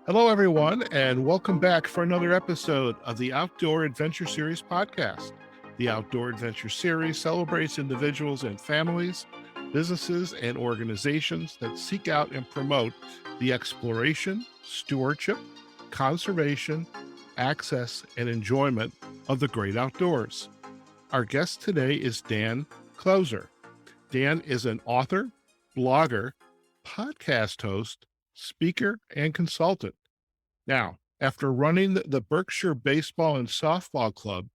Hello, everyone, and welcome back for another episode of the Outdoor Adventure Series podcast. The Outdoor Adventure Series celebrates individuals and families, businesses, and organizations that seek out and promote the exploration, stewardship, conservation, access, and enjoyment of the great outdoors. Our guest today is Dan Clouser. Dan is an author, blogger, podcast host, speaker, and consultant. Now, after running the Berkshire Baseball and Softball Club,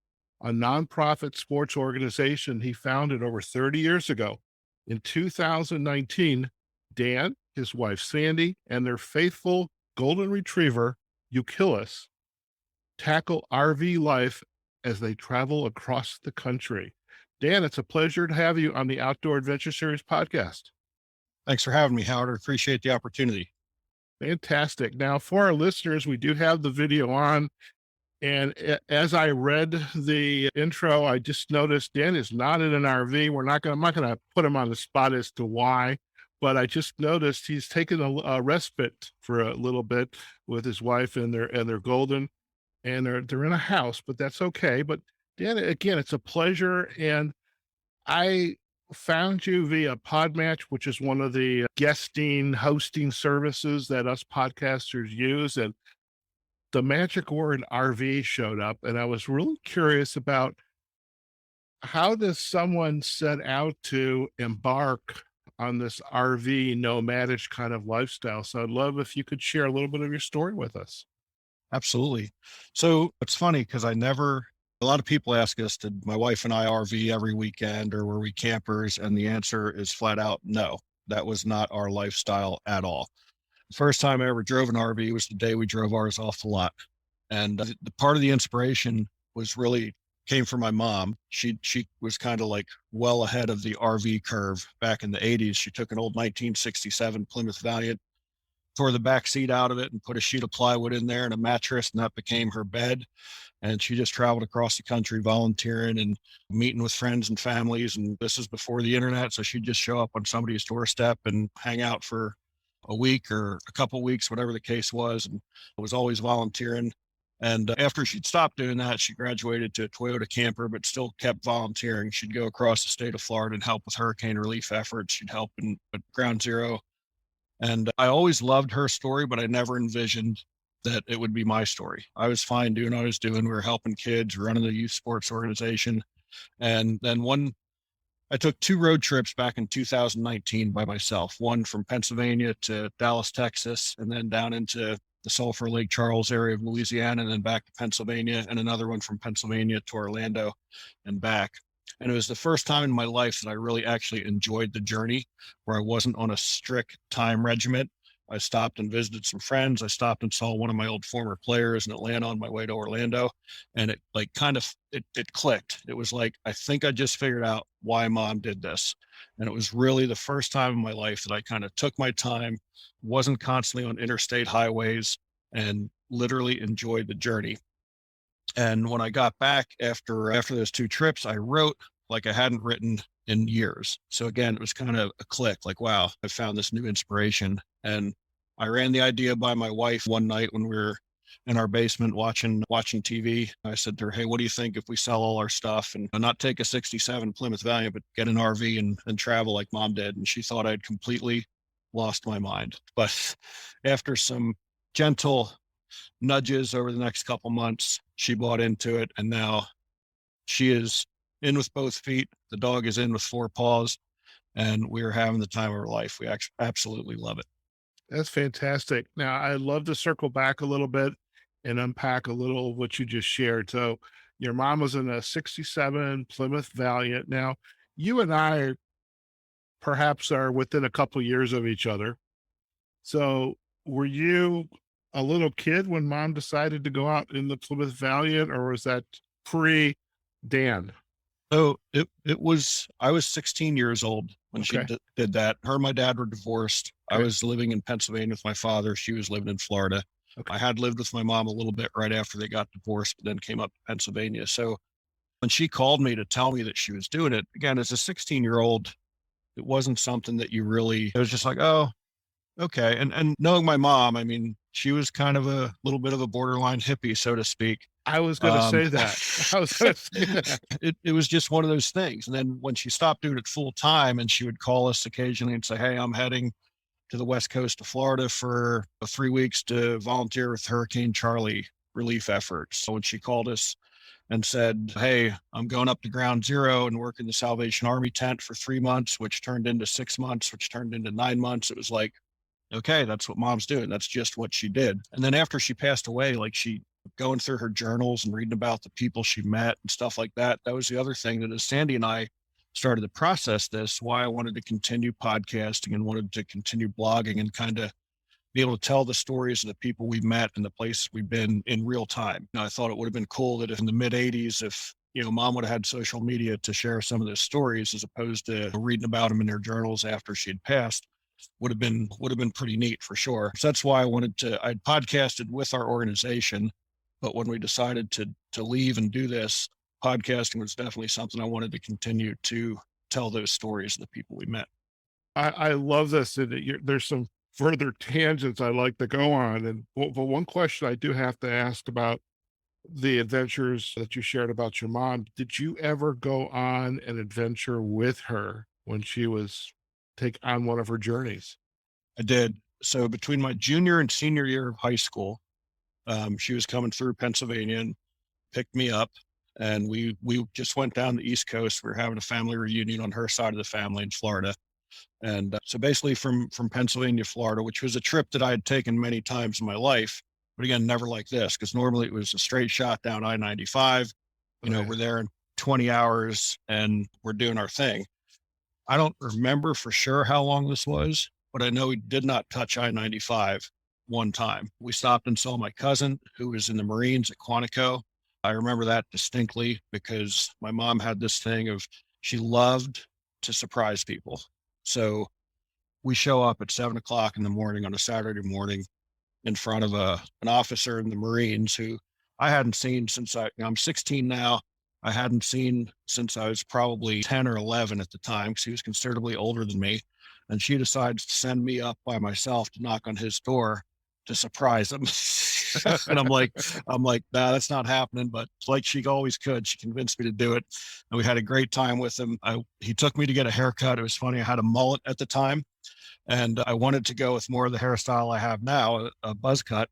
a nonprofit sports organization he founded over 30 years ago, in 2019, Dan, his wife Sandy, and their faithful golden retriever, Youkilis, tackle RV life as they travel across the country. Dan, it's a pleasure to have you on the Outdoor Adventure Series podcast. Thanks for having me, Howard. I appreciate the opportunity. Fantastic. Now, for our listeners, we do have the video on. And as I read the intro, I just noticed Dan is not in an RV. I'm not going to put him on the spot as to why, but I just noticed he's taken a respite for a little bit with his wife and their golden, and they're in a house, but that's okay. But Dan, again, it's a pleasure. And I found you via Podmatch, which is one of the hosting services that us podcasters use. And the magic word RV showed up. And I was really curious about how does someone set out to embark on this RV nomadic kind of lifestyle? So I'd love if you could share a little bit of your story with us. Absolutely. So it's funny because a lot of people ask us, did my wife and I RV every weekend or were we campers? And the answer is flat out no. That was not our lifestyle at all. The first time I ever drove an RV was the day we drove ours off the lot. And the part of the inspiration came from my mom. She was kind of like well ahead of the RV curve back in the 80s. She took an old 1967 Plymouth Valiant, tore the back seat out of it and put a sheet of plywood in there and a mattress, and that became her bed. And she just traveled across the country volunteering and meeting with friends and families. And this is before the internet. So she'd just show up on somebody's doorstep and hang out for a week or a couple of weeks, whatever the case was. And I was always volunteering. And after she'd stopped doing that, she graduated to a Toyota camper, but still kept volunteering. She'd go across the state of Florida and help with hurricane relief efforts. She'd help at Ground Zero. And I always loved her story, but I never envisioned that it would be my story. I was fine doing what I was doing. We were helping kids, running a youth sports organization. And then I took 2 road trips back in 2019 by myself, one from Pennsylvania to Dallas, Texas, and then down into the Sulphur Lake Charles area of Louisiana, and then back to Pennsylvania, and another one from Pennsylvania to Orlando and back. And it was the first time in my life that I really actually enjoyed the journey, where I wasn't on a strict time regimen. I stopped and visited some friends. I stopped and saw one of my old former players in Atlanta on my way to Orlando. And it it clicked. It was like, I think I just figured out why mom did this. And it was really the first time in my life that I kind of took my time, wasn't constantly on interstate highways, and literally enjoyed the journey. And when I got back after those 2 trips, I wrote like I hadn't written in years. So again, it was kind of a click, like, wow, I found this new inspiration. And I ran the idea by my wife one night when we were in our basement watching TV. I said to her, hey, what do you think if we sell all our stuff and not take a 67 Plymouth Valiant, but get an RV and travel like mom did? And she thought I'd completely lost my mind. But after some gentle nudges over the next couple months, she bought into it. And now she is in with both feet. The dog is in with 4 paws, and we're having the time of our life. We actually absolutely love it. That's fantastic. Now, I'd love to circle back a little bit and unpack a little of what you just shared. So, your mom was in a 67 Plymouth Valiant. Now, you and I perhaps are within a couple years of each other. So, were you a little kid when mom decided to go out in the Plymouth Valiant, or was that pre Dan? So I was 16 years old when Okay. she did that. Her and my dad were divorced. Okay. I was living in Pennsylvania with my father. She was living in Florida. Okay. I had lived with my mom a little bit right after they got divorced, but then came up to Pennsylvania. So when she called me to tell me that she was doing it, again, as a 16-year-old, it wasn't something that it was just like, oh, okay. And knowing my mom, I mean, She was kind of a little bit of a borderline hippie, so to speak. I was going to Um, say that. I was going to say that. it was just one of those things. And then when she stopped doing it full time, and she would call us occasionally and say, "Hey, I'm heading to the west coast of Florida for 3 weeks to volunteer with Hurricane Charlie relief efforts." So when she called us and said, "Hey, I'm going up to ground zero and working the Salvation Army tent for 3 months," which turned into 6 months, which turned into 9 months, it was like, okay, that's what mom's doing. That's just what she did. And then after she passed away, like, she going through her journals and reading about the people she met and stuff like that. That was the other thing that, as Sandy and I started to process this, why I wanted to continue podcasting and wanted to continue blogging and kind of be able to tell the stories of the people we've met and the places we've been in real time. I thought it would have been cool that if in the mid 80s, if, mom would have had social media to share some of those stories as opposed to reading about them in their journals after she'd passed, would have been pretty neat for sure. So that's why I'd podcasted with our organization, but when we decided to leave and do this, podcasting was definitely something I wanted to continue to tell those stories of the people we met. I love this. And there's some further tangents I like to go on. And but one question I do have to ask about the adventures that you shared about your mom. Did you ever go on an adventure with her when she was take on one of her journeys? I did. So between my junior and senior year of high school, she was coming through Pennsylvania and picked me up, and we just went down the East Coast. We were having a family reunion on her side of the family in Florida. And so basically from Pennsylvania, Florida, which was a trip that I had taken many times in my life, but again, never like this, because normally it was a straight shot down I-95. Right. We're there in 20 hours and we're doing our thing. I don't remember for sure how long this was, but I know we did not touch I-95 one time. We stopped and saw my cousin who was in the Marines at Quantico. I remember that distinctly because my mom had this thing of, she loved to surprise people. So we show up at 7 o'clock in the morning on a Saturday morning in front of an officer in the Marines who I hadn't seen since I'm 16 now. I hadn't seen since I was probably 10 or 11 at the time, because he was considerably older than me. And she decides to send me up by myself to knock on his door to surprise him. And I'm like, nah, that's not happening. But like she always could, she convinced me to do it. And we had a great time with him. He took me to get a haircut. It was funny. I had a mullet at the time, and I wanted to go with more of the hairstyle I have now, a buzz cut.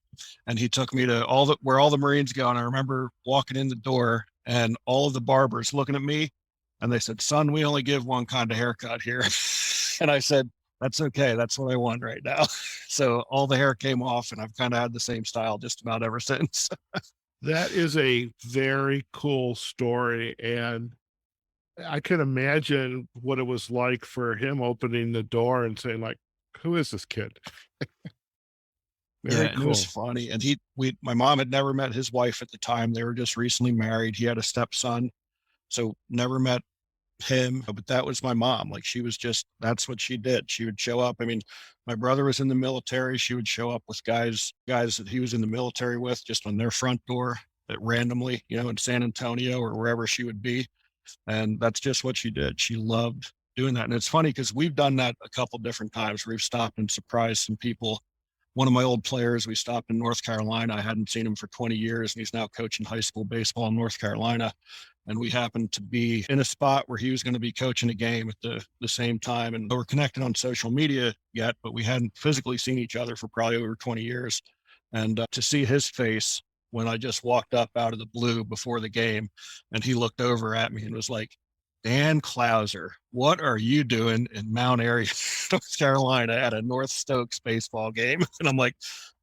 And he took me to where all the Marines go. And I remember walking in the door and all of the barbers looking at me, and they said, "Son, we only give one kind of haircut here." And I said, "That's okay. That's what I want right now." So all the hair came off, and I've kind of had the same style just about ever since. That is a very cool story. And I can imagine what it was like for him opening the door and saying, like, who is this kid? Yeah, Very and it was cool. funny. And my mom had never met his wife at the time. They were just recently married. He had a stepson, so never met him. But that was my mom. Like, she was just, that's what she did. She would show up. I mean, my brother was in the military. She would show up with guys that he was in the military with, just on their front door randomly, in San Antonio or wherever she would be. And that's just what she did. She loved doing that. And it's funny because we've done that a couple different times where we've stopped and surprised some people. One of my old players, we stopped in North Carolina. I hadn't seen him for 20 years, and he's now coaching high school baseball in North Carolina. And we happened to be in a spot where he was going to be coaching a game at the same time. And we were connected on social media yet, but we hadn't physically seen each other for probably over 20 years. And to see his face when I just walked up out of the blue before the game, and he looked over at me and was like, "Dan Clouser, what are you doing in Mount Airy, North Carolina at a North Stokes baseball game?" And I'm like,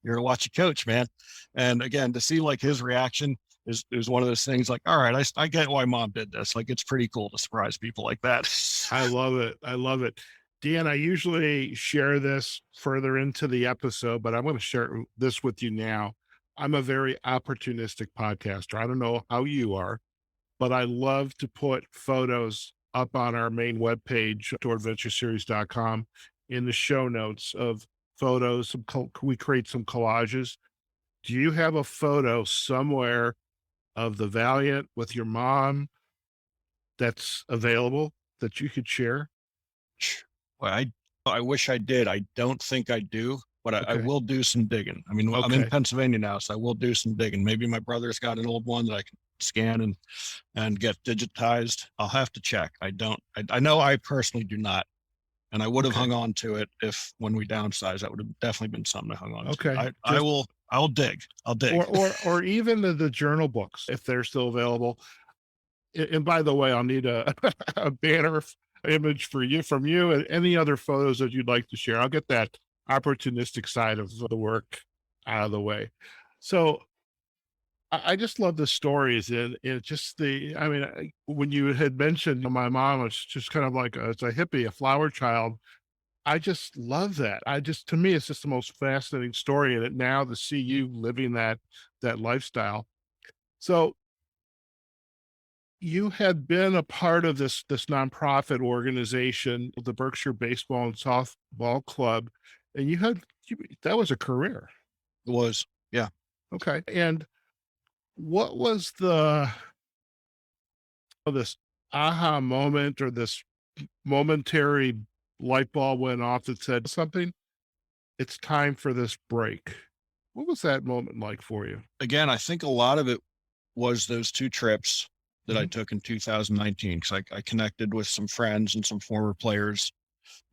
"You're to watch a coach, man." And again, to see like his reaction is one of those things like, all right, I get why mom did this. Like, it's pretty cool to surprise people like that. I love it. I love it. Dan, I usually share this further into the episode, but I'm going to share this with you now. I'm a very opportunistic podcaster. I don't know how you are, but I love to put photos up on our main webpage, outdooradventureseries.com, in the show notes of photos. We create some collages. Do you have a photo somewhere of the Valiant with your mom that's available that you could share? Well, I wish I did. I don't think I do. but I Okay. will do some digging. I mean, I'm in Okay. Pennsylvania now, so I will do some digging. Maybe my brother's got an old one that I can scan and get digitized. I'll have to check. I know I personally do not. And I would have Okay. hung on to it if when we downsized, that would have definitely been something I hung on to. Okay. I'll dig. I'll dig. Or even the journal books, if they're still available. And by the way, I'll need a, a banner image for you from you and any other photos that you'd like to share. I'll get that opportunistic side of the work out of the way. So I just love the stories and just I mean, when you had mentioned my mom was just kind of like it's a hippie, a flower child. I just love that. To me, it's just the most fascinating story. And it now to see you living that lifestyle. So you had been a part of this nonprofit organization, the Berkshire Baseball and Softball Club, and that was a career. It was, yeah. Okay. And what was this aha moment or this momentary light bulb went off that said something? It's time for this break. What was that moment like for you? Again, I think a lot of it was those 2 trips that I Mhm. took in 2019 because I connected with some friends and some former players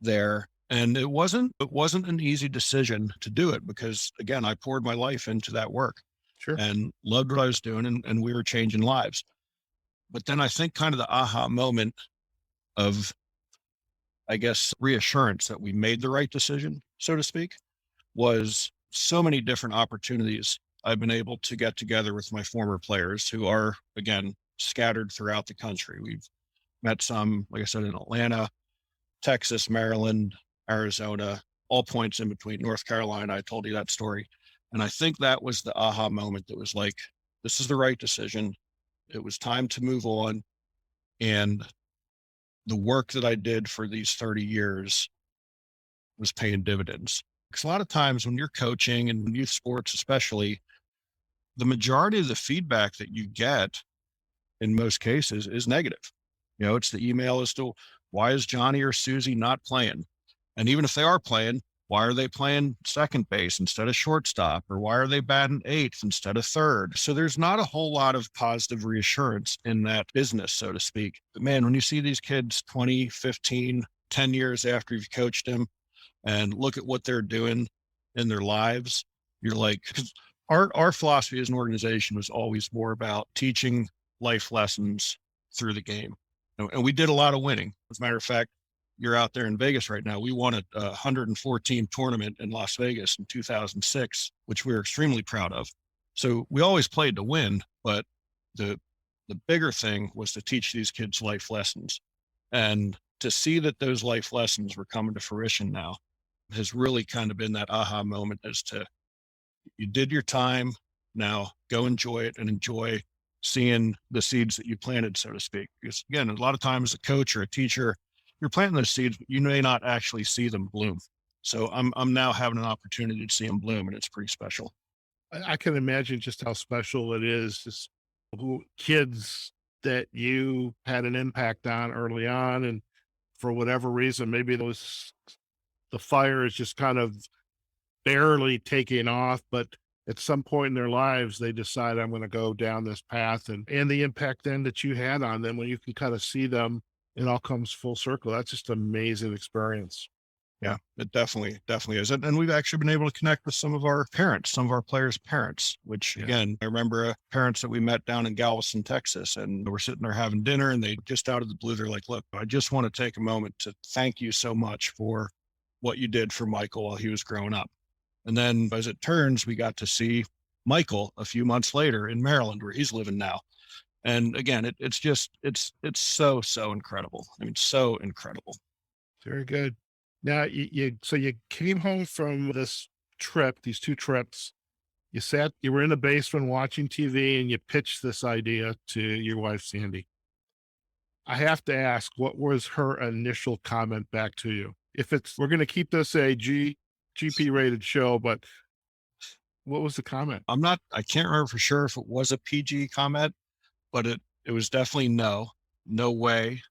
there. And it wasn't an easy decision to do it because again, I poured my life into that work Sure. and loved what I was doing and we were changing lives. But then I think kind of the aha moment of, I guess, reassurance that we made the right decision, so to speak, was so many different opportunities I've been able to get together with my former players who are, again, scattered throughout the country. We've met some, like I said, in Atlanta, Texas, Maryland, Arizona, all points in between, North Carolina. I told you that story. And I think that was the aha moment that was like, this is the right decision. It was time to move on. And the work that I did for these 30 years was paying dividends. Because a lot of times when you're coaching and youth sports, especially, the majority of the feedback that you get in most cases is negative. It's the email as to why is Johnny or Susie not playing? And even if they are playing, why are they playing second base instead of shortstop? Or why are they batting eighth instead of third? So there's not a whole lot of positive reassurance in that business, so to speak. But man, when you see these kids 20, 15, 10 years after you've coached them and look at what they're doing in their lives, you're like, 'cause our philosophy as an organization was always more about teaching life lessons through the game. And we did a lot of winning. As a matter of fact, you're out there in Vegas right now. We won a 114 tournament in Las Vegas in 2006, which we were extremely proud of. So we always played to win, but the the bigger thing was to teach these kids life lessons. And to see that those life lessons were coming to fruition now has really kind of been that aha moment as to you did your time. Now go enjoy it and enjoy seeing the seeds that you planted, so to speak. Because again, a lot of times a coach or a teacher, you're planting those seeds, but you may not actually see them bloom. So I'm now having an opportunity to see them bloom, and it's pretty special. I can imagine just how special it is, just who kids that you had an impact on early on, and for whatever reason, maybe the fire is just kind of barely taking off, but at some point in their lives, they decide I'm going to go down this path, and the impact then that you had on them when you can kind of see them, it all comes full circle. That's just an amazing experience. Yeah, it definitely is. And we've actually been able to connect with some of our parents, some of our players' parents, which Yeah. again, I remember parents that we met down in Galveston, Texas, and we're sitting there having dinner and they just out of the blue, they're like, look, I just want to take a moment to thank you so much for what you did for Michael while he was growing up. And then as it turns, we got to see Michael a few months later in Maryland, where he's living now. And again, it's so incredible. I mean, so incredible. Very good. Now so you came home from this trip, these 2 trips. You were in the basement watching TV and you pitched this idea to your wife, Sandy. I have to ask, what was her initial comment back to you? We're going to keep this a GP rated show, but what was the comment? I can't remember for sure if it was a PG comment, but it was definitely no way.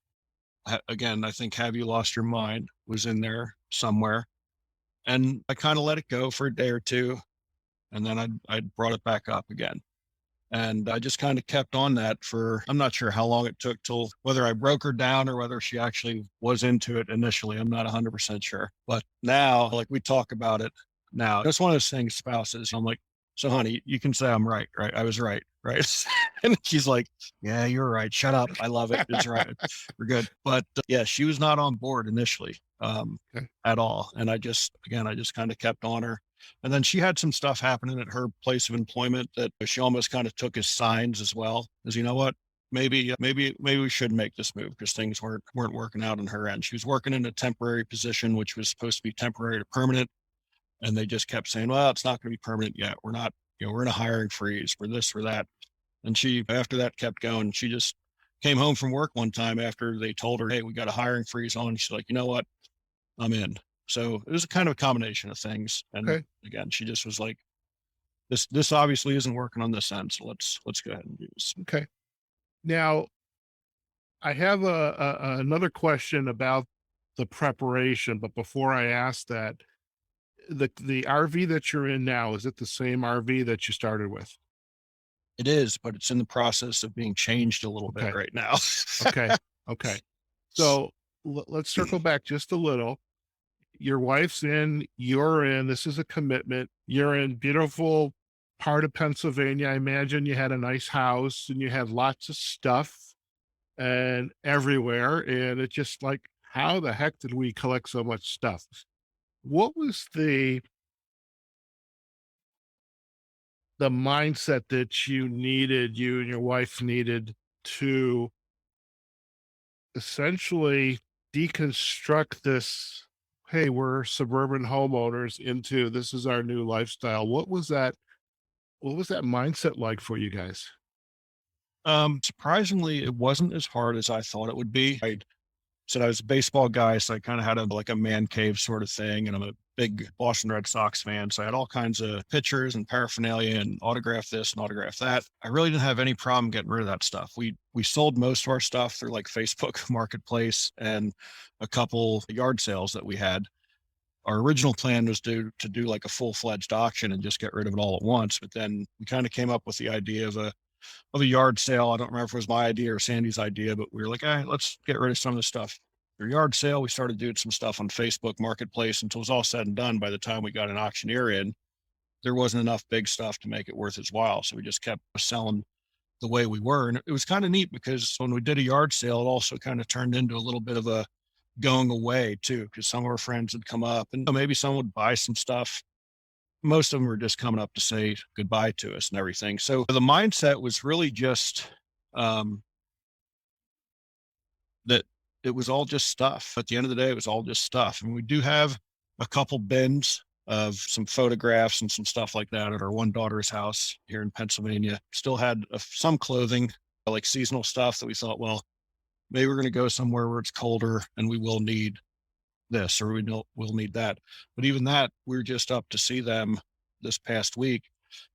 Again, I think Have You Lost Your Mind was in there somewhere. And I kind of let it go for a day or two. And then I brought it back up again. And I just kind of kept on that for, I'm not sure how long it took till whether I broke her down or whether she actually was into it initially. I'm not 100% sure. But now, like we talk about it now, it's one of those things, spouses. I'm like, so honey, you can say I'm right, right? I was right, right? And she's like, yeah, you're right. Shut up. I love it. It's right. We're good. But yeah, she was not on board initially Okay. at all. And I just kind of kept on her. And then she had some stuff happening at her place of employment that she almost kind of took as signs as well, as you know what, maybe we should make this move because things weren't working out on her end. She was working in a temporary position, which was supposed to be temporary to permanent. And they just kept saying, well, it's not going to be permanent yet. We're not, we're in a hiring freeze. We're this, or that. And she, after that kept going, she just came home from work one time after they told her, hey, we got a hiring freeze on. She's like, you know what? I'm in. So it was a kind of a combination of things. And Okay. again, she just was like, this obviously isn't working on this end. So let's go ahead and do this. Okay. Now, I have another question about the preparation, but before I ask that, the RV that you're in now, is it the same RV that you started with? It is, but it's in the process of being changed a little bit Okay. right now. Okay. Okay. So let's circle back just a little. Your wife's in, you're in, this is a commitment. You're in beautiful part of Pennsylvania. I imagine you had a nice house and you had lots of stuff and everywhere. And it's just like, how the heck did we collect so much stuff? What was the mindset that you and your wife needed to essentially deconstruct this, hey, we're suburban homeowners, into this is our new lifestyle? What was that mindset like for you guys? Surprisingly, it wasn't as hard as I thought it would be. I said I was a baseball guy, so I kind of had a man cave sort of thing, and I'm a big Boston Red Sox fan, so I had all kinds of pictures and paraphernalia and autograph this and autograph that. I really didn't have any problem getting rid of that stuff. We sold most of our stuff through like Facebook Marketplace and a couple yard sales that we had. Our original plan was to do like a full-fledged auction and just get rid of it all at once, but then we kind of came up with the idea of a yard sale. I don't remember if it was my idea or Sandy's idea, but we were like, let's get rid of some of the stuff. For yard sale, we started doing some stuff on Facebook Marketplace until it was all said and done. By the time we got an auctioneer in, there wasn't enough big stuff to make it worth its while. So we just kept selling the way we were. And it was kind of neat because when we did a yard sale, it also kind of turned into a little bit of a going away too, because some of our friends would come up and maybe someone would buy some stuff. Most of them were just coming up to say goodbye to us and everything. So the mindset was really just that it was all just stuff. At the end of the day, it was all just stuff. And we do have a couple bins of some photographs and some stuff like that at our one daughter's house here in Pennsylvania. Still had some clothing, like seasonal stuff that we thought, well, maybe we're going to go somewhere where it's colder and we will need this or we'll need that. But even that, we're just up to see them this past week.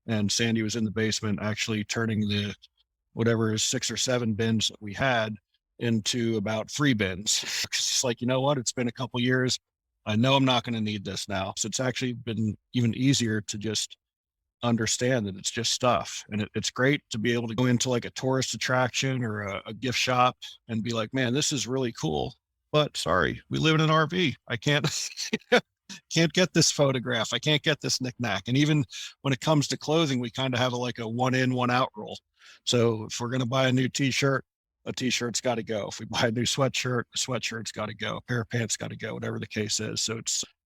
And Sandy was in the basement actually turning the whatever is 6 or 7 bins that we had into about 3 bins. It's like, you know what? It's been a couple years. I know I'm not going to need this now. So it's actually been even easier to just understand that it's just stuff. And it's great to be able to go into like a tourist attraction or a gift shop and be like, man, this is really cool. But sorry, we live in an RV. I can't can't get this photograph. I can't get this knickknack. And even when it comes to clothing, we kind of have like a one in, one out rule. So if we're going to buy a new t-shirt, a t-shirt's got to go. If we buy a new sweatshirt, a sweatshirt's got to go. A pair of pants got to go, whatever the case is. So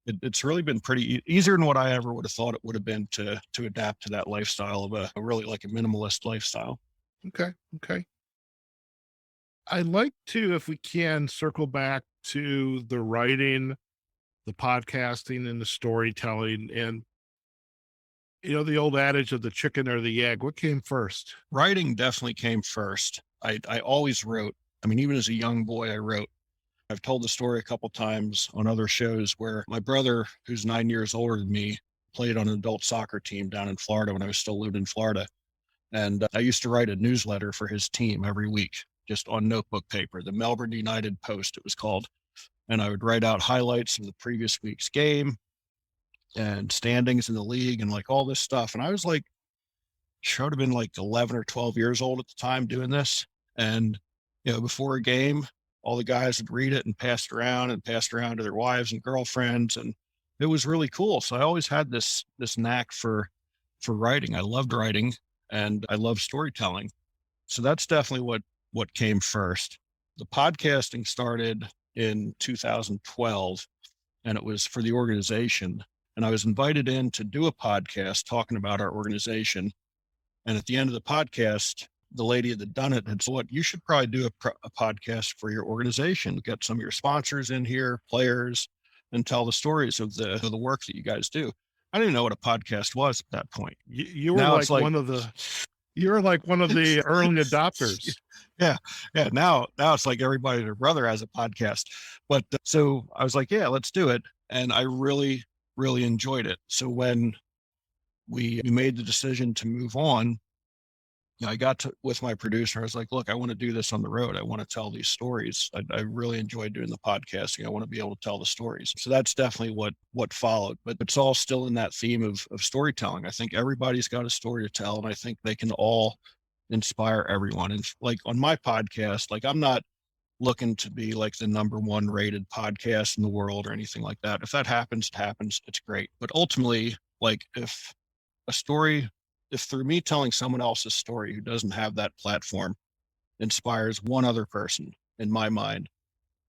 it's really been pretty easier than what I ever would have thought it would have been to adapt to that lifestyle of a really like a minimalist lifestyle. Okay. Okay. I'd like to, if we can, circle back to the writing, the podcasting, and the storytelling. And, the old adage of the chicken or the egg, what came first? Writing definitely came first. I always wrote. I mean, even as a young boy, I wrote. I've told the story a couple times on other shows where my brother, who's 9 years older than me, played on an adult soccer team down in Florida when I was still living in Florida. And I used to write a newsletter for his team every week, just on notebook paper, the Melbourne United Post, it was called. And I would write out highlights of the previous week's game, and standings in the league and like all this stuff. And I was like, should have been like 11 or 12 years old at the time doing this. And, before a game, all the guys would read it and pass it around to their wives and girlfriends. And it was really cool. So I always had this knack for writing. I loved writing and I love storytelling. So that's definitely what came first. The podcasting started in 2012 and it was for the organization. And I was invited in to do a podcast talking about our organization. And at the end of the podcast, the lady that had done it had said, "What you should probably do a podcast for your organization. Get some of your sponsors in here, players, and tell the stories of the work that you guys do." I didn't even know what a podcast was at that point. You were Now like it's like one of the early adopters. yeah. Now it's like everybody, their brother has a podcast. But so I was like, yeah, let's do it. And I really, really enjoyed it. So when we made the decision to move on, I got to with my producer. I was like, look, I want to do this on the road. I want to tell these stories. I really enjoyed doing the podcasting. I want to be able to tell the stories. So that's definitely what followed. But it's all still in that theme of storytelling. I think everybody's got a story to tell, and I think they can all inspire everyone. And like on my podcast, like I'm not looking to be like the number one rated podcast in the world or anything like that. If that happens, it happens. It's great. But ultimately, like if a story, if through me telling someone else's story who doesn't have that platform inspires one other person, in my mind,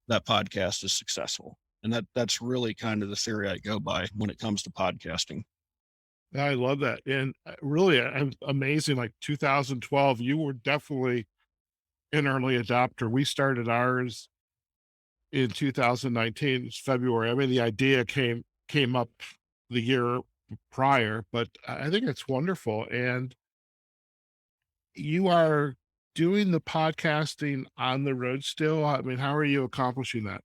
that podcast is successful. And that's really kind of the theory I go by when it comes to podcasting. I love that. And really amazing. Like 2012, you were definitely an early adopter. We started ours in 2019, it's February. I mean, the idea came up the year prior, but I think it's wonderful. And you are doing the podcasting on the road still. I mean, how are you accomplishing that?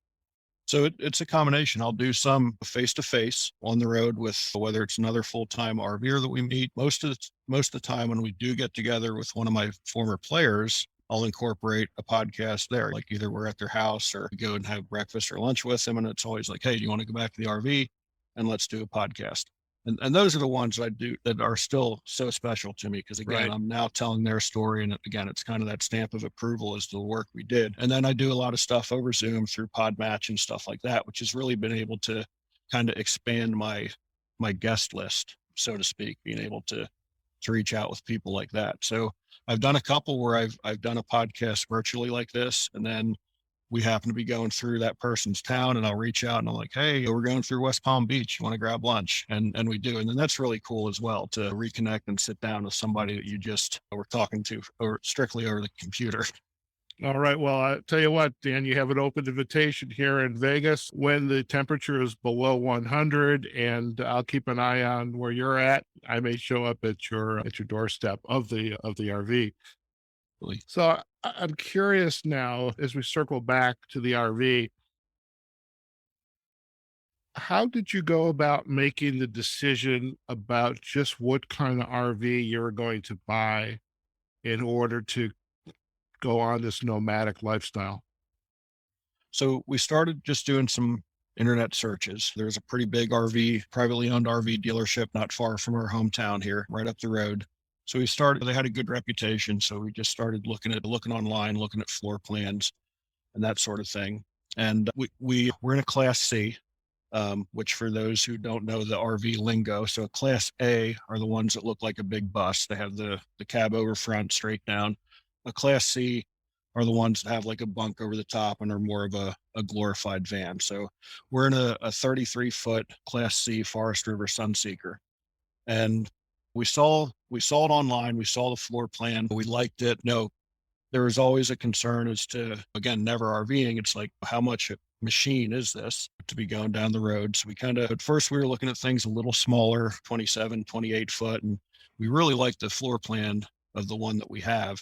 So it's a combination. I'll do some face to face on the road with whether it's another full time RVer that we meet. Most of the time when we do get together with one of my former players, I'll incorporate a podcast there. Like either we're at their house or we go and have breakfast or lunch with them, and it's always like, "Hey, do you want to go back to the RV and let's do a podcast?" And those are the ones that I do that are still so special to me because again, Right. I'm now telling their story, and again, it's kind of that stamp of approval as to the work we did. And then I do a lot of stuff over Zoom through Podmatch and stuff like that, which has really been able to kind of expand my guest list, so to speak, being able to reach out with people like that. So I've done a couple where I've done a podcast virtually like this, and then we happen to be going through that person's town and I'll reach out and I'm like, "Hey, we're going through West Palm Beach. You want to grab lunch?" And we do. And then that's really cool as well to reconnect and sit down with somebody that you just were talking to or strictly over the computer. All right. Well, I tell you what, Dan, you have an open invitation here in Vegas when the temperature is below 100, and I'll keep an eye on where you're at. I may show up at your doorstep of the RV. Really. So I'm curious now, as we circle back to the RV, how did you go about making the decision about just what kind of RV you're going to buy in order to go on this nomadic lifestyle? So we started just doing some internet searches. There's a pretty big privately owned RV dealership not far from our hometown here, right up the road. So they had a good reputation. So we just started looking online, looking at floor plans and that sort of thing. And we're in a Class C, which for those who don't know the RV lingo, so a Class A are the ones that look like a big bus. They have the cab over front, straight down. A Class C are the ones that have like a bunk over the top and are more of a glorified van. So we're in a 33-foot Class C Forest River Sunseeker, and we saw it online. We saw the floor plan. We liked it. No, there was always a concern as to, again, never RVing. It's like, how much machine is this to be going down the road? So at first we were looking at things a little smaller, 27, 28 foot. And we really liked the floor plan of the one that we have.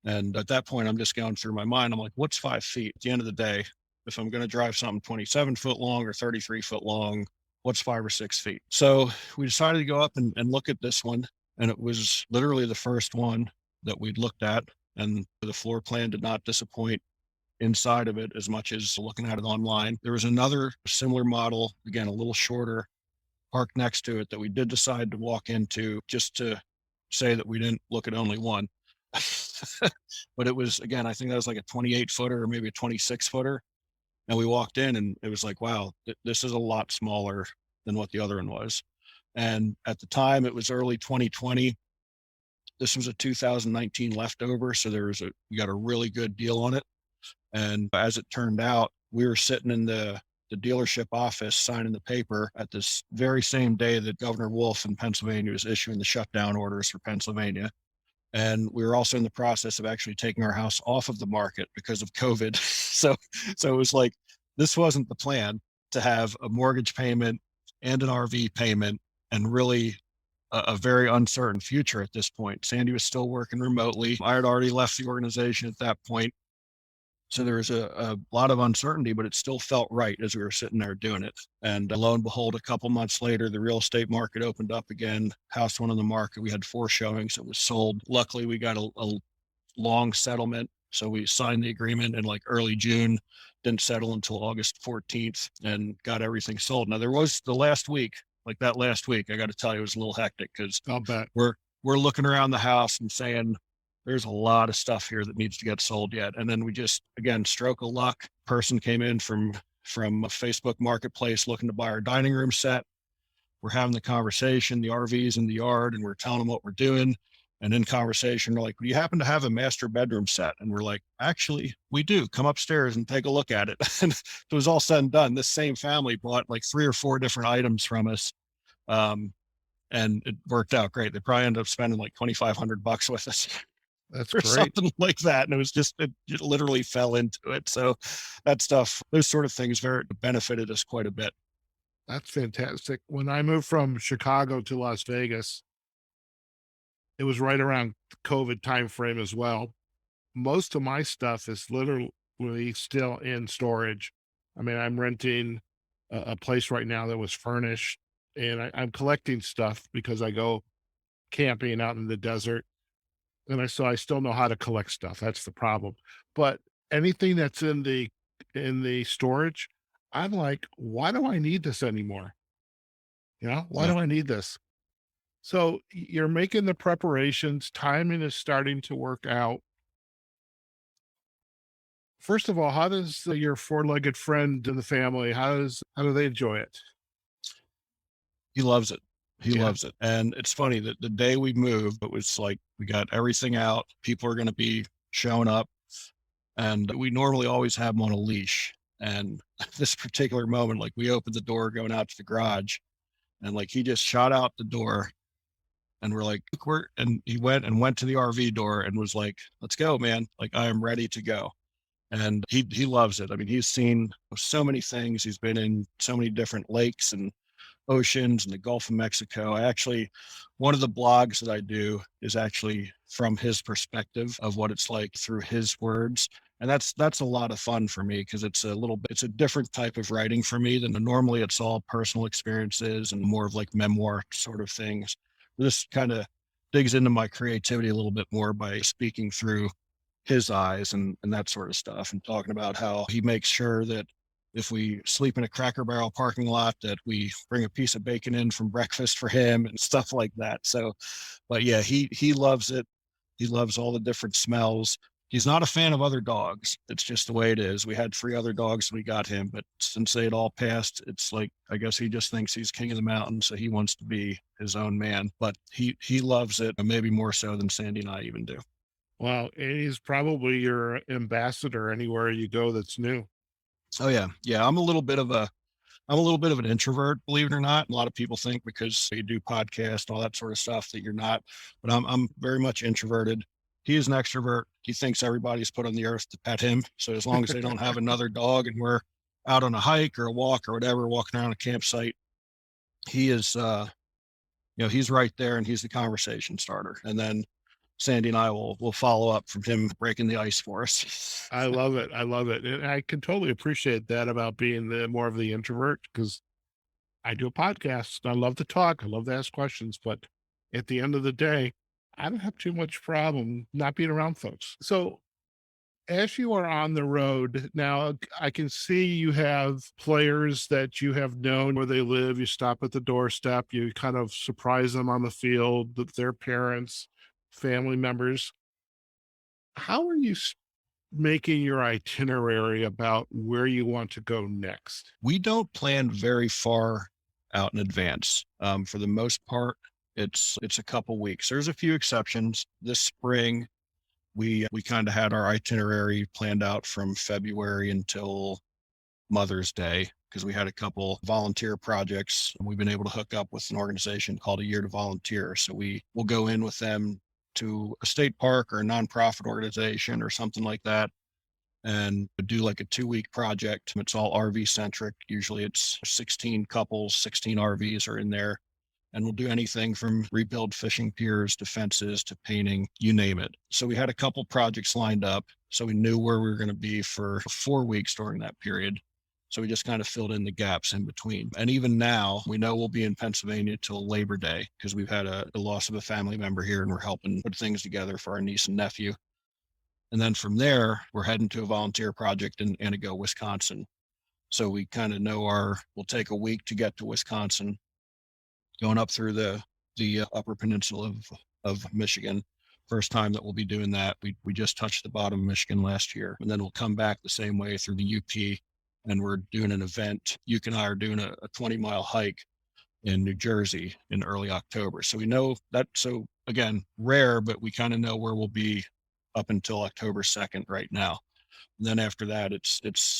And at that point, I'm just going through my mind. I'm like, what's 5 feet? At the end of the day, if I'm going to drive something 27 foot long or 33 foot long, what's 5 or 6 feet? So we decided to go up and look at this one. And it was literally the first one that we'd looked at. And the floor plan did not disappoint inside of it as much as looking at it online. There was another similar model, again, a little shorter, parked next to it that we did decide to walk into, just to say that we didn't look at only one. But it was, again, I think that was like a 28-footer or maybe a 26-footer. And we walked in and it was like, wow, this is a lot smaller than what the other one was. And at the time, it was early 2020. This was a 2019 leftover, so we got a really good deal on it. And as it turned out, we were sitting in the dealership office signing the paper at this very same day that Governor Wolf in Pennsylvania was issuing the shutdown orders for Pennsylvania. And we were also in the process of actually taking our house off of the market because of COVID. So it was like, this wasn't the plan, to have a mortgage payment and an RV payment and really a very uncertain future at this point. Sandy was still working remotely. I had already left the organization at that point. So there was a lot of uncertainty, but it still felt right as we were sitting there doing it. And lo and behold, a couple months later, the real estate market opened up again. House went on the market. We had 4 showings. It was sold. Luckily, we got a long settlement. So we signed the agreement in like early June, didn't settle until August 14th, and got everything sold. Now, there was the last week, like that last week, I got to tell you, it was a little hectic because I'll bet. we're looking around the house and saying, there's a lot of stuff here that needs to get sold yet. And then we just, again, stroke of luck, person came in from a Facebook marketplace looking to buy our dining room set. We're having the conversation, the RV's in the yard, and we're telling them what we're doing. And in conversation, we're like, do you happen to have a master bedroom set? And we're like, actually, we do. Come upstairs and take a look at it. And it was all said and done. This same family bought like 3 or 4 different items from us. And it worked out great. They probably ended up spending like $2,500 with us. That's Or great. something like that. And it was just, it literally fell into it. So that stuff, those sort of things benefited us quite a bit. That's fantastic. When I moved from Chicago to Las Vegas, it was right around COVID timeframe as well. Most of my stuff is literally still in storage. I mean, I'm renting a place right now that was furnished, and I'm collecting stuff because I go camping out in the desert. And I still know how to collect stuff. That's the problem. But anything that's in the storage, I'm like, why do I need this anymore? Why Yeah. do I need this? So you're making the preparations, timing is starting to work out. First of all, how does your four-legged friend in the family, how do they enjoy it? He loves it. He Yeah. loves it. And it's funny that the day we moved, it was like, we got everything out. People are going to be showing up, and we normally always have them on a leash. And this particular moment, like we opened the door going out to the garage, and like he just shot out the door, and we're like, and he went to the RV door and was like, let's go, man. Like, I am ready to go. And he loves it. I mean, he's seen so many things. He's been in so many different lakes and oceans and the Gulf of Mexico. One of the blogs that I do is actually from his perspective of what it's like through his words. And that's a lot of fun for me because it's a different type of writing for me than normally it's all personal experiences and more of like memoir sort of things. This kind of digs into my creativity a little bit more by speaking through his eyes and that sort of stuff, and talking about how he makes sure that if we sleep in a Cracker Barrel parking lot, that we bring a piece of bacon in from breakfast for him and stuff like that. So, but yeah, he loves it. He loves all the different smells. He's not a fan of other dogs. It's just the way it is. We had 3 other dogs when we got him, but since they had all passed, it's like, I guess he just thinks he's king of the mountain. So he wants to be his own man, but he loves it, maybe more so than Sandy and I even do. Well, and he's probably your ambassador anywhere you go that's new. Oh yeah. Yeah. I'm a little bit of an introvert, believe it or not. A lot of people think because you do podcasts, all that sort of stuff, that you're not, but I'm very much introverted. He is an extrovert. He thinks everybody's put on the earth to pet him. So as long as they don't have another dog and we're out on a hike or a walk or whatever, walking around a campsite, he is, he's right there and he's the conversation starter. And then Sandy and I will follow up from him breaking the ice for us. I love it. I love it. And I can totally appreciate that about being more of the introvert because I do a podcast. I love to talk. I love to ask questions. But at the end of the day, I don't have too much problem not being around folks. So As you are on the road now, I can see you have players that you have known where they live. You stop at the doorstep, you kind of surprise them on the field, their parents, family members. How are you making your itinerary about where you want to go next? We don't plan very far out in advance. For the most part, it's a couple weeks. There's a few exceptions. This spring, we kind of had our itinerary planned out from February until Mother's Day because we had a couple volunteer projects. We've been able to hook up with an organization called A Year to Volunteer. So we will go in with them to a state park or a nonprofit organization or something like that and do like a 2-week project. It's all RV centric. Usually it's 16 couples, 16 RVs are in there. And we'll do anything from rebuild fishing piers to fences to painting, you name it. So we had a couple projects lined up. So we knew where we were going to be for 4 weeks during that period. So we just kind of filled in the gaps in between. And even now, we know we'll be in Pennsylvania till Labor Day because we've had a loss of a family member here and we're helping put things together for our niece and nephew. And then from there, we're heading to a volunteer project in Antigo, Wisconsin. So we kind of know we'll take a week to get to Wisconsin, going up through the upper peninsula of Michigan. First time that we'll be doing that. We just touched the bottom of Michigan last year. And then we'll come back the same way through the UP. And we're doing an event. Yuke and I are doing a 20-mile hike in New Jersey in early October. So we know that, so again, rare, but we kind of know where we'll be up until October 2nd right now. And then after that,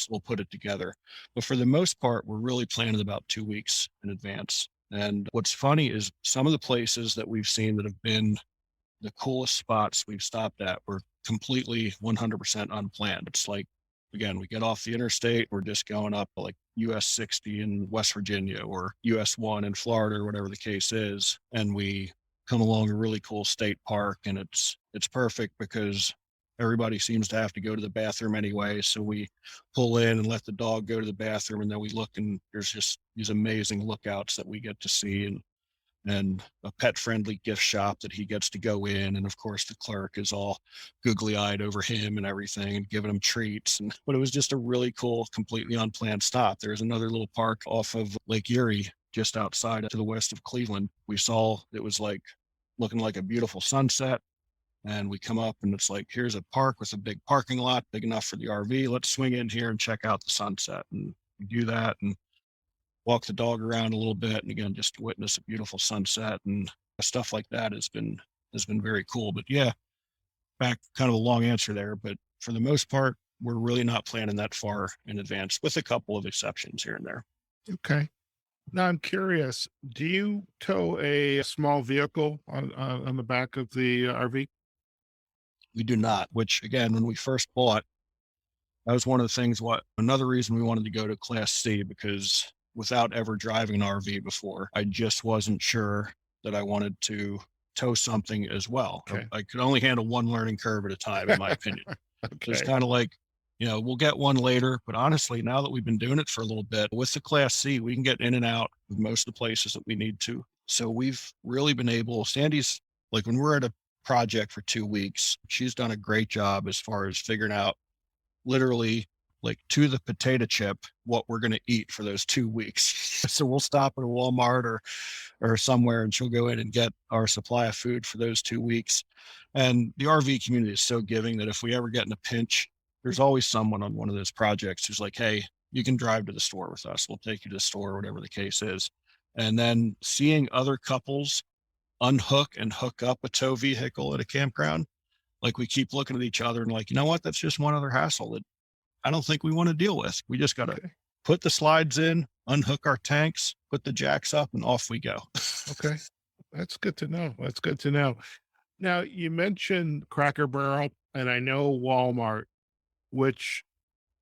we'll put it together. But for the most part, we're really planning about 2 weeks in advance. And what's funny is some of the places that we've seen that have been the coolest spots we've stopped at were completely 100% unplanned. It's like, again, we get off the interstate, we're just going up like US 60 in West Virginia or US 1 in Florida or whatever the case is. And we come along a really cool state park, and it's perfect because everybody seems to have to go to the bathroom anyway. So we pull in and let the dog go to the bathroom, and then we look, and there's just these amazing lookouts that we get to see, and a pet friendly gift shop that he gets to go in. And of course the clerk is all googly eyed over him and everything and giving him treats. But it was just a really cool, completely unplanned stop. There's another little park off of Lake Erie, just outside to the west of Cleveland. We saw it was like looking like a beautiful sunset. And we come up and it's like, here's a park with a big parking lot, big enough for the RV. Let's swing in here and check out the sunset. And we do that and walk the dog around a little bit. And again, just to witness a beautiful sunset and stuff like that has been very cool. But yeah, back kind of a long answer there. But for the most part, we're really not planning that far in advance with a couple of exceptions here and there. Okay. Now I'm curious, do you tow a small vehicle on the back of the RV? We do not, which again, when we first bought, that was one of the things, another reason we wanted to go to Class C, because without ever driving an RV before, I just wasn't sure that I wanted to tow something as well. Okay. I could only handle one learning curve at a time, in my opinion. Okay. So it's kind of like, we'll get one later. But honestly, now that we've been doing it for a little bit with the Class C, we can get in and out of most of the places that we need to. So we've really been able, Sandy's like, when we're at a project for 2 weeks, she's done a great job as far as figuring out literally like to the potato chip what we're going to eat for those 2 weeks. So we'll stop at a Walmart or somewhere, and she'll go in and get our supply of food for those 2 weeks. And the RV community is so giving that if we ever get in a pinch, there's always someone on one of those projects who's like, hey, you can drive to the store with us. We'll take you to the store, or whatever the case is. And then seeing other couples unhook and hook up a tow vehicle at a campground, like we keep looking at each other and like, you know what, that's just one other hassle that I don't think we want to deal with. We just got to put the slides in, unhook our tanks, put the jacks up, and off we go. Okay. That's good to know. That's good to know. Now, you mentioned Cracker Barrel, and I know Walmart, which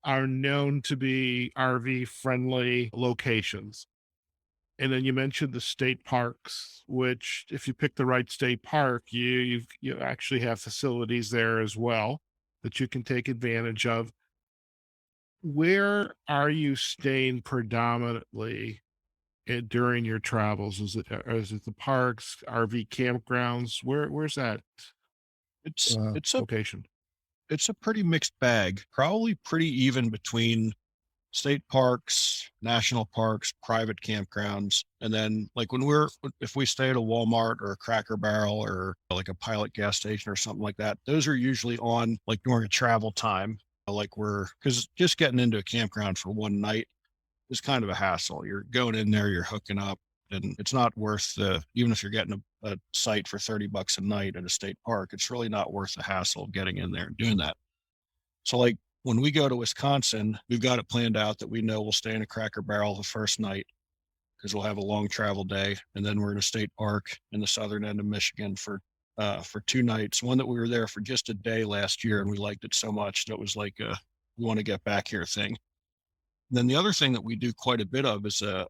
are known to be RV friendly locations. And then you mentioned the state parks, which if you pick the right state park, you actually have facilities there as well that you can take advantage of. Where are you staying predominantly during your travels? Is it the parks, RV campgrounds? Where's that It's a location? it's a pretty mixed bag, probably pretty even between state parks, national parks, private campgrounds. And then like if we stay at a Walmart or a Cracker Barrel or like a Pilot gas station or something like that, those are usually on like during a travel time. Because just getting into a campground for one night is kind of a hassle. You're going in there, you're hooking up, and it's not worth even if you're getting a site for $30 a night at a state park, it's really not worth the hassle of getting in there and doing that. So like when we go to Wisconsin, we've got it planned out that we know we'll stay in a Cracker Barrel the first night because we'll have a long travel day. And then we're in a state park in the southern end of Michigan for 2 nights. One that we were there for just a day last year, and we liked it so much that it was like we want to get back here thing. And then the other thing that we do quite a bit of is I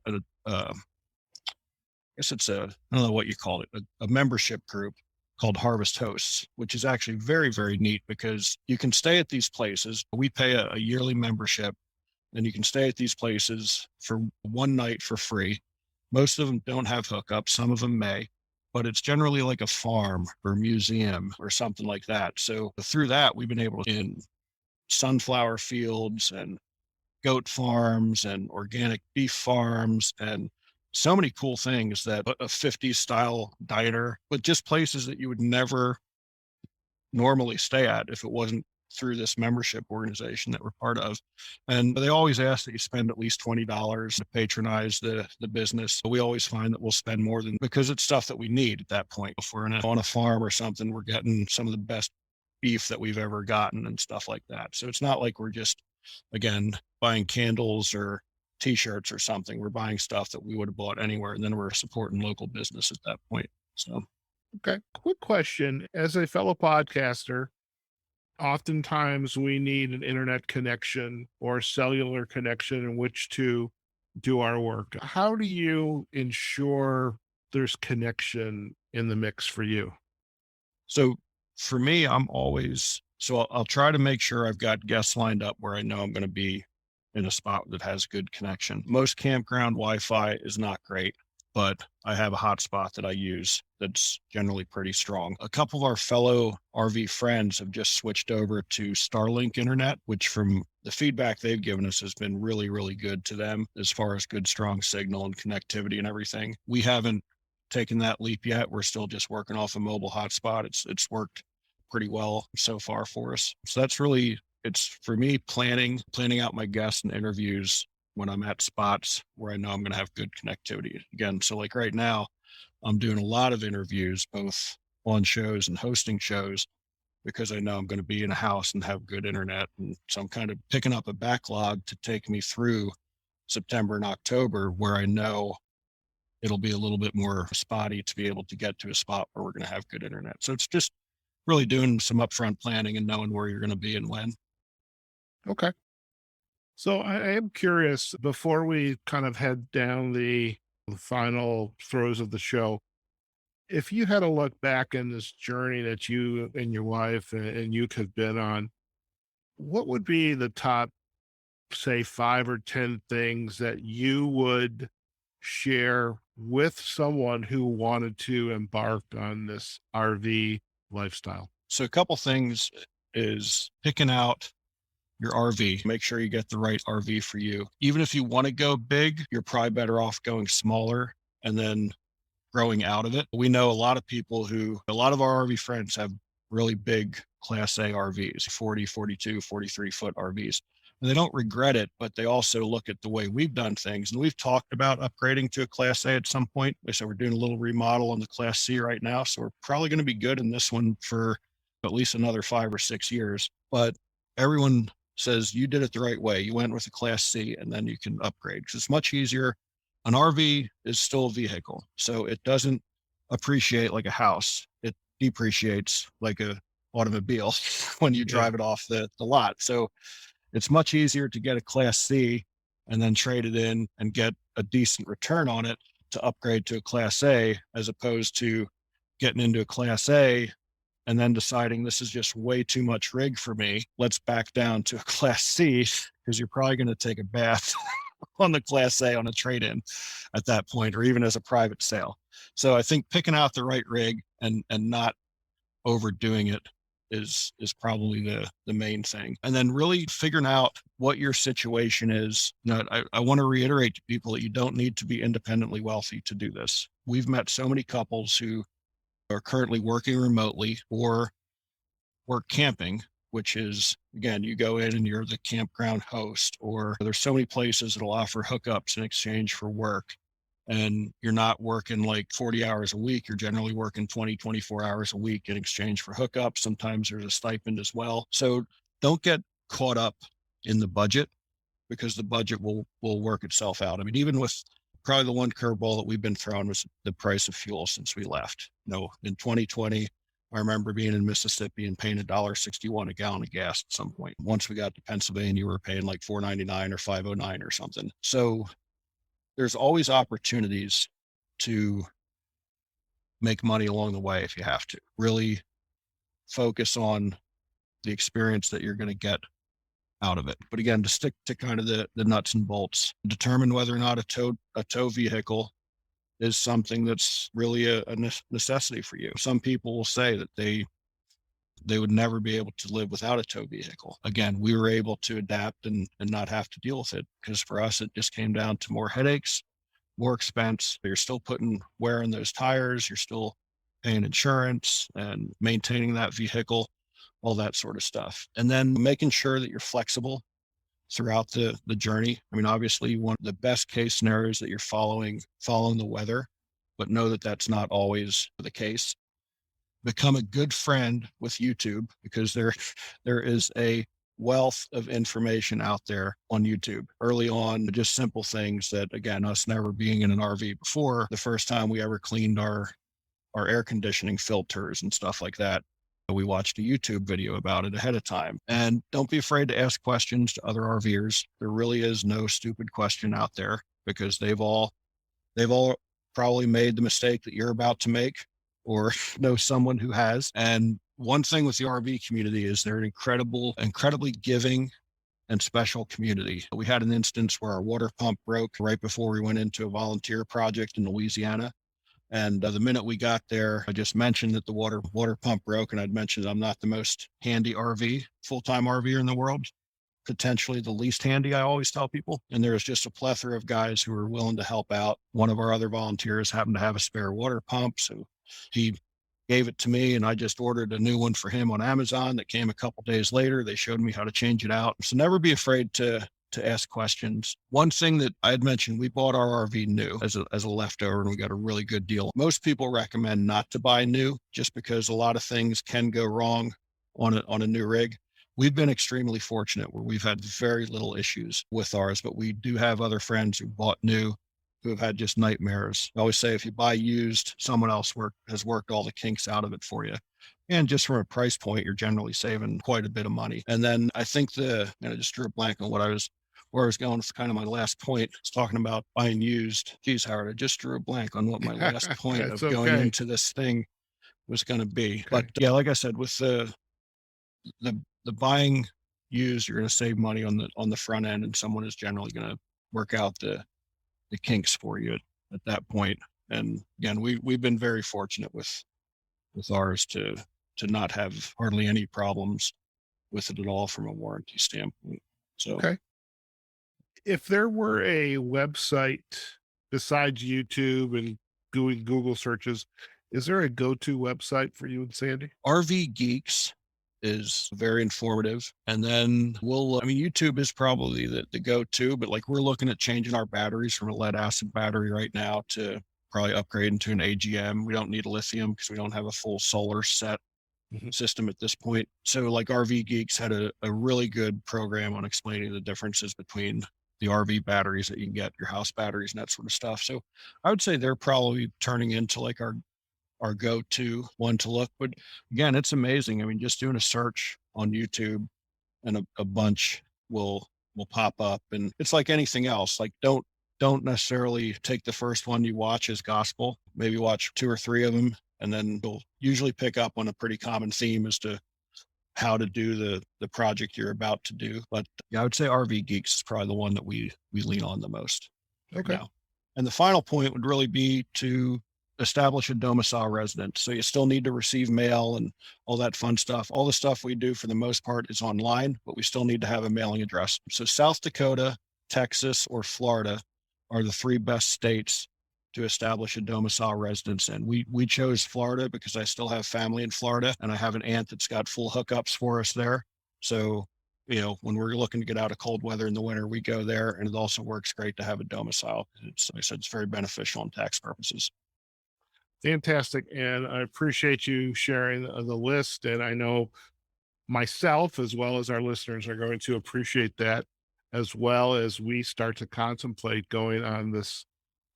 guess it's I don't know what you call it, a membership group called Harvest Hosts, which is actually very, very neat because you can stay at these places. We pay a yearly membership, and you can stay at these places for one night for free. Most of them don't have hookups. Some of them may, but it's generally like a farm or museum or something like that. So through that, we've been able to in sunflower fields and goat farms and organic beef farms and so many cool things, that a 50s style diner, but just places that you would never normally stay at if it wasn't through this membership organization that we're part of. And they always ask that you spend at least $20 to patronize the business. We always find that we'll spend more than, because it's stuff that we need at that point. If we're on a farm or something, we're getting some of the best beef that we've ever gotten and stuff like that. So it's not like we're just, again, buying candles or t-shirts or something. We're buying stuff that we would have bought anywhere, and then we're supporting local business at that point. So, Okay. Quick question. As a fellow podcaster, oftentimes we need an internet connection or cellular connection in which to do our work. How do you ensure there's connection in the mix for you? so for me, I'll try to make sure I've got guests lined up where I know I'm going to be in a spot that has good connection. Most campground Wi-Fi is not great, but I have a hotspot that I use that's generally pretty strong. A couple of our fellow RV friends have just switched over to Starlink internet, which from the feedback they've given us has been really, really good to them as far as good, strong signal and connectivity and everything. We haven't taken that leap yet. We're still just working off a mobile hotspot. It's worked pretty well so far for us. So that's really, it's for me planning out my guests and interviews when I'm at spots where I know I'm going to have good connectivity. Again, so like right now, I'm doing a lot of interviews, both on shows and hosting shows, because I know I'm going to be in a house and have good internet. And so I'm kind of picking up a backlog to take me through September and October, where I know it'll be a little bit more spotty to be able to get to a spot where we're going to have good internet. So it's just really doing some upfront planning and knowing where you're going to be and when. Okay. So I am curious, before we kind of head down the final throes of the show, if you had to look back in this journey that you and your wife and you have been on, what would be the top, say, 5 or 10 things that you would share with someone who wanted to embark on this RV lifestyle? So a couple things is picking out your RV. Make sure you get the right RV for you. Even if you want to go big, you're probably better off going smaller and then growing out of it. We know a lot of our RV friends have really big Class A RVs, 40, 42, 43 foot RVs. And they don't regret it, but they also look at the way we've done things. And we've talked about upgrading to a Class A at some point. So we're doing a little remodel on the Class C right now. So we're probably going to be good in this one for at least another 5 or 6 years. But everyone says you did it the right way. You went with a Class C and then you can upgrade, because it's much easier. An RV is still a vehicle, so it doesn't appreciate like a house. It depreciates like a automobile when you drive it off the lot. So it's much easier to get a Class C and then trade it in and get a decent return on it to upgrade to a Class A, as opposed to getting into a Class A and then deciding this is just way too much rig for me. Let's back down to a Class C, because you're probably going to take a bath on the Class A on a trade-in at that point, or even as a private sale. So I think picking out the right rig and not overdoing it is probably the main thing. And then really figuring out what your situation is. I want to reiterate to people that you don't need to be independently wealthy to do this. We've met so many couples who are currently working remotely or work camping, which is, again, you go in and you're the campground host, or there's so many places that'll offer hookups in exchange for work. And you're not working like 40 hours a week. You're generally working 20, 24 hours a week in exchange for hookups. Sometimes there's a stipend as well. So don't get caught up in the budget, because the budget will work itself out. I mean, even with probably the one curveball that we've been thrown was the price of fuel since we left. In 2020, I remember being in Mississippi and paying $1.61 a gallon of gas at some point. Once we got to Pennsylvania, we were paying like $4.99 or $5.09 or something. So there's always opportunities to make money along the way if you have to. Really focus on the experience that you're going to get out of it. But again, to stick to kind of the nuts and bolts, determine whether or not a tow vehicle is something that's really a necessity for you. Some people will say that they would never be able to live without a tow vehicle. Again, we were able to adapt and not have to deal with it, because for us, it just came down to more headaches, more expense. You're still putting wear in those tires. You're still paying insurance and maintaining that vehicle, all that sort of stuff. And then making sure that you're flexible throughout the journey. I mean, obviously you want the best case scenarios that you're following the weather, but know that that's not always the case. Become a good friend with YouTube, because there is a wealth of information out there on YouTube. Early on, just simple things that, again, us never being in an RV before, the first time we ever cleaned our air conditioning filters and stuff like that, we watched a YouTube video about it ahead of time. And don't be afraid to ask questions to other RVers. There really is no stupid question out there, because they've all probably made the mistake that you're about to make, or know someone who has. And one thing with the RV community is they're an incredibly giving and special community. We had an instance where our water pump broke right before we went into a volunteer project in Louisiana. And the minute we got there, I just mentioned that the water pump broke, and I'd mentioned I'm not the most handy full-time RVer in the world, potentially the least handy, I always tell people. And there was just a plethora of guys who were willing to help out. One of our other volunteers happened to have a spare water pump, so he gave it to me, and I just ordered a new one for him on Amazon that came a couple days later. They showed me how to change it out. So never be afraid to ask questions. One thing that I had mentioned, we bought our RV new as a leftover, and we got a really good deal. Most people recommend not to buy new, just because a lot of things can go wrong on a new rig. We've been extremely fortunate where we've had very little issues with ours, but we do have other friends who bought new who have had just nightmares. I always say, if you buy used, someone else has worked all the kinks out of it for you. And just from a price point, you're generally saving quite a bit of money. And then I think I just drew a blank on where I was going with kind of my last point. It's talking about buying used. Geez, Howard, I just drew a blank on what my last point of going into this thing was going to be. Okay. But yeah, like I said, with the buying used, you're going to save money on the front end, and someone is generally going to work out the kinks for you at that point. And again, we've been very fortunate with ours to not have hardly any problems with it at all from a warranty standpoint. So, okay. If there were a website besides YouTube and doing Google searches, is there a go-to website for you and Sandy? RV Geeks is very informative. And then YouTube is probably the go-to, but like we're looking at changing our batteries from a lead acid battery right now to probably upgrading to an AGM. We don't need a lithium because we don't have a full solar set system at this point. So like RV Geeks had a really good program on explaining the differences between the RV batteries that you can get, your house batteries and that sort of stuff. So I would say they're probably turning into like our go-to one to look. But again, it's amazing. I mean, just doing a search on YouTube and a bunch will pop up. And it's like anything else. Like don't necessarily take the first one you watch as gospel. Maybe watch 2 or 3 of them, and then you'll usually pick up on a pretty common theme as to how to do the project you're about to do. But yeah, I would say RV Geeks is probably the one that we lean on the most. Okay. Now. And the final point would really be to establish a domicile residence. So you still need to receive mail and all that fun stuff. All the stuff we do for the most part is online, but we still need to have a mailing address. So South Dakota, Texas, or Florida are the three best states to establish a domicile residence in. We chose Florida because I still have family in Florida, and I have an aunt that's got full hookups for us there. So, when we're looking to get out of cold weather in the winter, we go there, and it also works great to have a domicile. Like I said, it's very beneficial in tax purposes. Fantastic. And I appreciate you sharing the list. And I know myself, as well as our listeners, are going to appreciate that as well as we start to contemplate going on this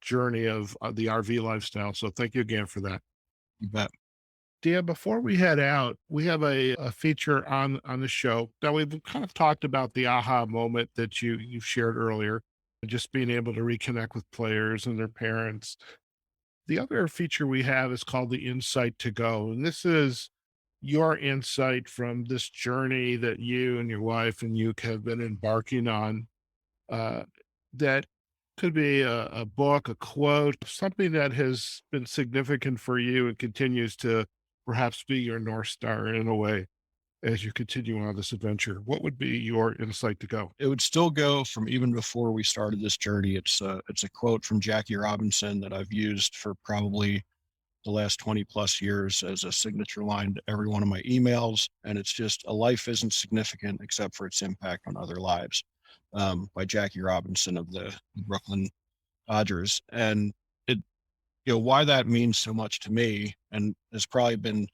journey of the RV lifestyle. So thank you again for that. You bet. Dan, before we head out, we have a feature on the show. Now, we've kind of talked about the aha moment that you shared earlier, just being able to reconnect with players and their parents. The other feature we have is called the Insight to Go. And this is your insight from this journey that you and your wife and you have been embarking on. Uh, that could be a book, a quote, something that has been significant for you and continues to perhaps be your North Star in a way as you continue on this adventure. What would be your insight to go? It would still go from even before we started this journey. It's a quote from Jackie Robinson that I've used for probably the last 20 plus years as a signature line to every one of my emails. And it's just, a life isn't significant except for its impact on other lives, by Jackie Robinson of the Brooklyn Dodgers. And it, why that means so much to me and has probably been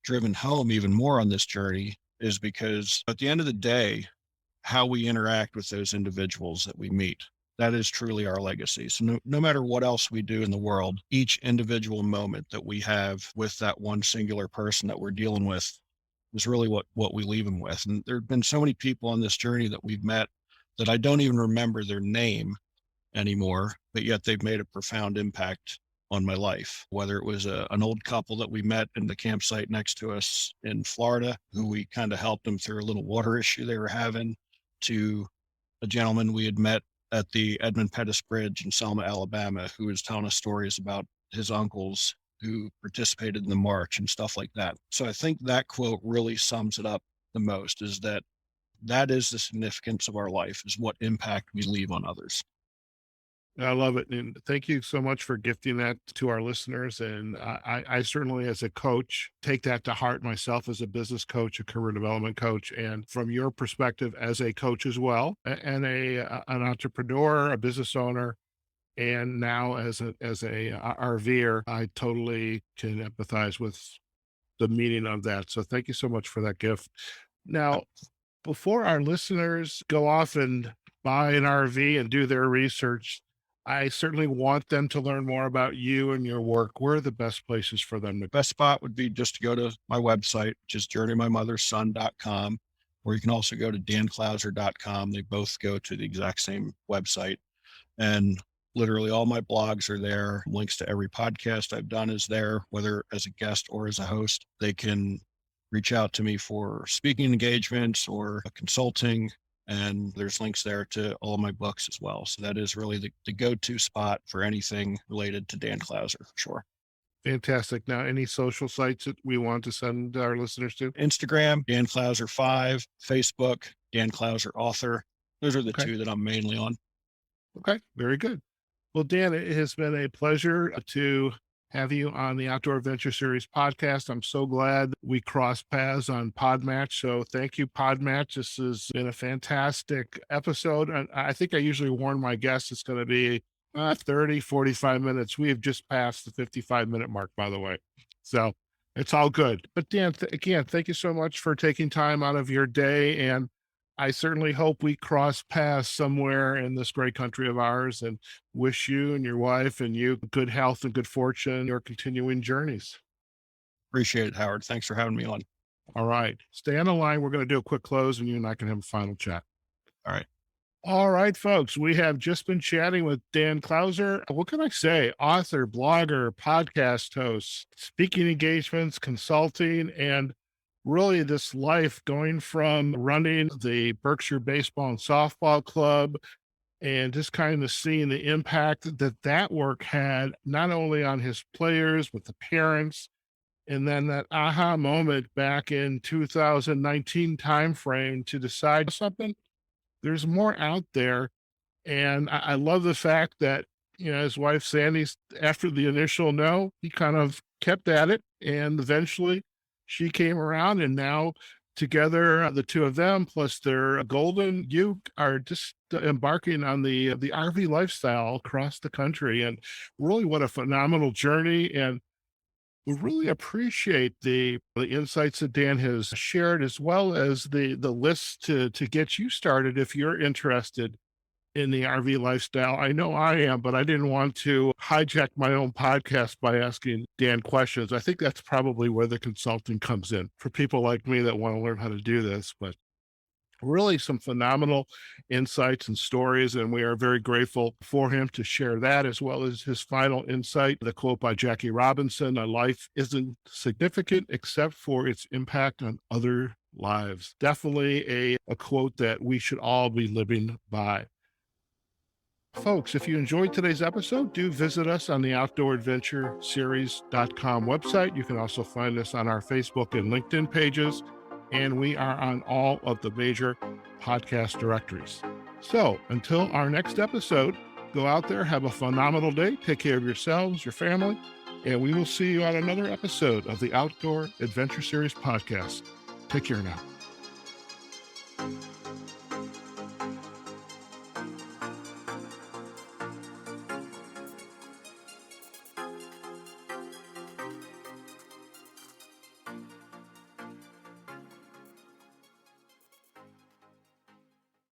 driven home even more on this journey is because at the end of the day, how we interact with those individuals that we meet, that is truly our legacy. So no matter what else we do in the world, each individual moment that we have with that one singular person that we're dealing with is really what we leave them with. And there have been so many people on this journey that we've met that I don't even remember their name anymore, but yet they've made a profound impact on my life. Whether it was an old couple that we met in the campsite next to us in Florida, who we kind of helped them through a little water issue they were having, to a gentleman we had met at the Edmund Pettus Bridge in Selma, Alabama, who was telling us stories about his uncles who participated in the march and stuff like that. So I think that quote really sums it up the most, is that is the significance of our life, is what impact we leave on others. I love it. And thank you so much for gifting that to our listeners. And I certainly, as a coach, take that to heart myself as a business coach, a career development coach. And from your perspective as a coach as well, and an entrepreneur, a business owner, and now as a RVer, I totally can empathize with the meaning of that. So thank you so much for that gift. Now, before our listeners go off and buy an RV and do their research, I certainly want them to learn more about you and your work. Where are the best places for them to go? Best spot would be just to go to my website, which is journeymymotherson.com, or you can also go to danclouser.com. They both go to the exact same website. And literally all my blogs are there. Links to every podcast I've done is there, whether as a guest or as a host. They can reach out to me for speaking engagements or consulting. And there's links there to all of my books as well. So that is really the go-to spot for anything related to Dan Clouser, for sure. Fantastic. Now, any social sites that we want to send our listeners to? Instagram, Dan Clouser 5, Facebook, Dan Clouser Author. Those are the two that I'm mainly on. Okay, very good. Well, Dan, it has been a pleasure to have you on the Outdoor Adventure Series podcast. I'm so glad we crossed paths on Podmatch. So thank you, Podmatch. This has been a fantastic episode. And I think I usually warn my guests it's going to be 30, 45 minutes. We have just passed the 55-minute mark, by the way. So it's all good. But Dan, again, thank you so much for taking time out of your day. And I certainly hope we cross paths somewhere in this great country of ours, and wish you and your wife and you good health and good fortune in your continuing journeys. Appreciate it, Howard. Thanks for having me on. All right. Stay on the line. We're going to do a quick close and you and I can have a final chat. All right. All right, folks. We have just been chatting with Dan Clouser. What can I say? Author, blogger, podcast host, speaking engagements, consulting, and really this life going from running the Berkshire Baseball and Softball Club and just kind of seeing the impact that that work had, not only on his players, but the parents. And then that aha moment back in 2019 timeframe to decide something, there's more out there. And I love the fact that, his wife Sandy's, after the initial no, he kind of kept at it. And eventually she came around, and now together, the two of them, plus their golden Uke, are just embarking on the RV lifestyle across the country. And really, what a phenomenal journey. And we really appreciate the insights that Dan has shared, as well as the lists to get you started if you're interested in the RV lifestyle. I know I am, but I didn't want to hijack my own podcast by asking Dan questions. I think that's probably where the consulting comes in for people like me that want to learn how to do this. But really some phenomenal insights and stories, and we are very grateful for him to share that, as well as his final insight, the quote by Jackie Robinson: "A life isn't significant except for its impact on other lives." Definitely a quote that we should all be living by. Folks, if you enjoyed today's episode, do visit us on the Outdoor Adventure Series.com website. You can also find us on our Facebook and LinkedIn pages, and we are on all of the major podcast directories. So until our next episode, go out there, have a phenomenal day, take care of yourselves, your family, and we will see you on another episode of the Outdoor Adventure Series podcast. Take care now.